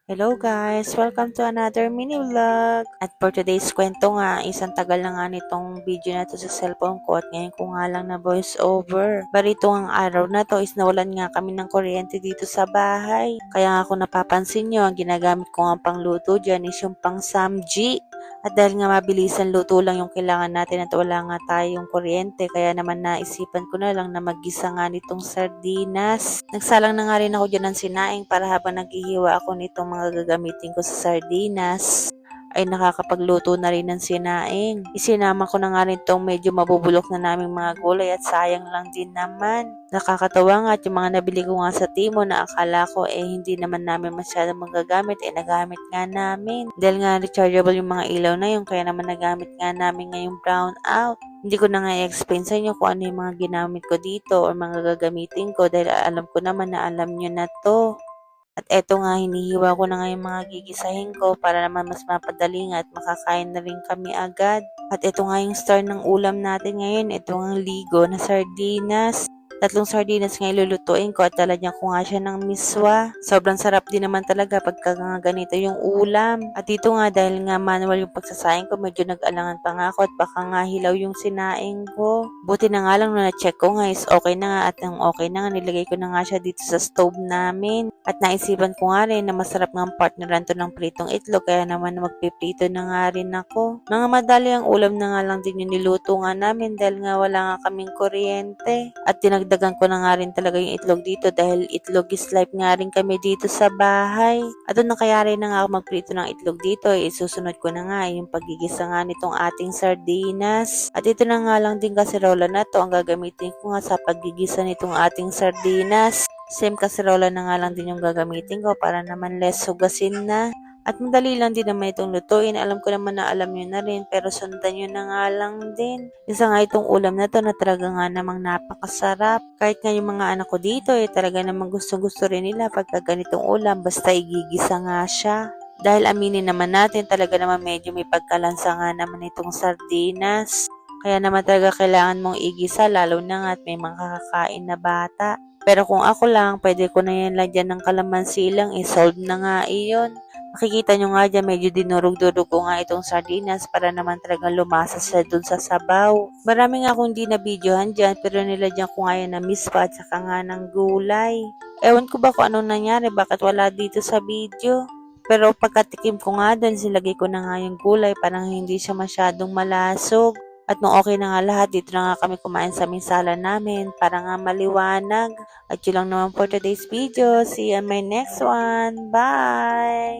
Hello guys! Welcome to another mini vlog. At for today's kwento nga, isang tagal na nga nitong video na to sa cellphone ko at ngayon ko nga lang na voice over. Barito ang araw na to is nawalan nga kami ng kuryente dito sa bahay. Kaya nga kung napapansin nyo, ang ginagamit ko nga pangluto dyan is yung pang samji. At dahil nga mabilisan luto lang yung kailangan natin at wala nga tayong kuryente, kaya naman naisipan ko na lang na maggisa nga nitong sardinas. Nagsalang na nga rin ako dyan ng sinaing para habang naghihiwa ako nitong mga gagamitin ko sa sardinas ay nakakapagluto na rin ng sinaing. Isinama ko na nga rin itong medyo mabubulok na naming mga gulay at sayang lang din naman. Nakakatawa nga at yung mga nabili ko nga sa Timo na akala ko hindi naman namin masyadong magagamit nagamit nga namin. Dahil nga rechargeable yung mga ilaw na yun kaya naman nagamit nga namin ngayong brown out. Hindi ko na nga i-explain sa inyo kung ano yung mga ginamit ko dito o mga gagamitin ko dahil alam ko naman na alam nyo na to. At eto nga, hinihiwa ko na nga yung mga gigisahin ko para naman mas mapadali nga at makakain na rin kami agad. At eto nga yung star ng ulam natin ngayon, ito nga ligo na sardinas. 3 sardinas nga ilulutuin ko at lalagyan ko nga siya ng miswa. Sobrang sarap din naman talaga pagka nga ganito yung ulam. At dito nga dahil nga manual yung pagsasaing ko, medyo nag-alangan pa nga ako at baka nga hilaw yung sinaing ko. Buti na nga lang nung na-check ko nga is okay na nga at nang okay na nga nilagay ko na nga siya dito sa stove namin. At naisipan ko nga rin na masarap nga ang partneran to ng pritong itlog kaya naman magpiprito na nga rin ako. Mga madali ang ulam na nga lang din yung niluto nga namin dahil nga wala nga kaming kuryente. At dinagdagan ko na nga rin talaga yung itlog dito dahil itlog is life nga rin kami dito sa bahay. At doon na kaya rin na nga ako magprito ng itlog dito, isusunod ko na nga yung pagigisa nga nitong ating sardinas. At ito na nga lang din kaserola na to ang gagamitin ko nga sa pagigisa nitong ating sardinas. Same kaserola na nga lang din yung gagamitin ko para naman less hugasin na. At madali lang din naman itong lutuin. Alam ko naman na alam nyo na rin pero sundan nyo na nga lang din. Isa nga itong ulam na to na talaga nga namang napakasarap. Kahit nga yung mga anak ko dito talaga namang gusto rin nila pagka ganitong ulam basta igigisa nga siya. Dahil aminin naman natin talaga naman medyo may pagkalansa nga naman itong sardinas. Kaya naman talaga kailangan mong igisa lalo na nga at may mga kakakain na bata. Pero kung ako lang, pwede ko na yan lagyan ng kalamansi lang, solve na nga iyon. Makikita nyo nga dyan, medyo dinurog-durog ko nga itong sardinas para naman talaga lumasa siya dun sa sabaw. Marami nga akong di na videohan dyan, pero nilagyan ko nga yan na mispa at saka nga ng gulay. Ewan ko ba kung anong nangyari, bakit wala dito sa video. Pero pagkatikim ko nga dun, silagay ko na nga yung gulay, parang hindi siya masyadong malasog. At nung okay na nga lahat, dito na nga kami kumain sa misala namin para nga maliwanag. At yun lang naman for today's video. See you on my next one. Bye!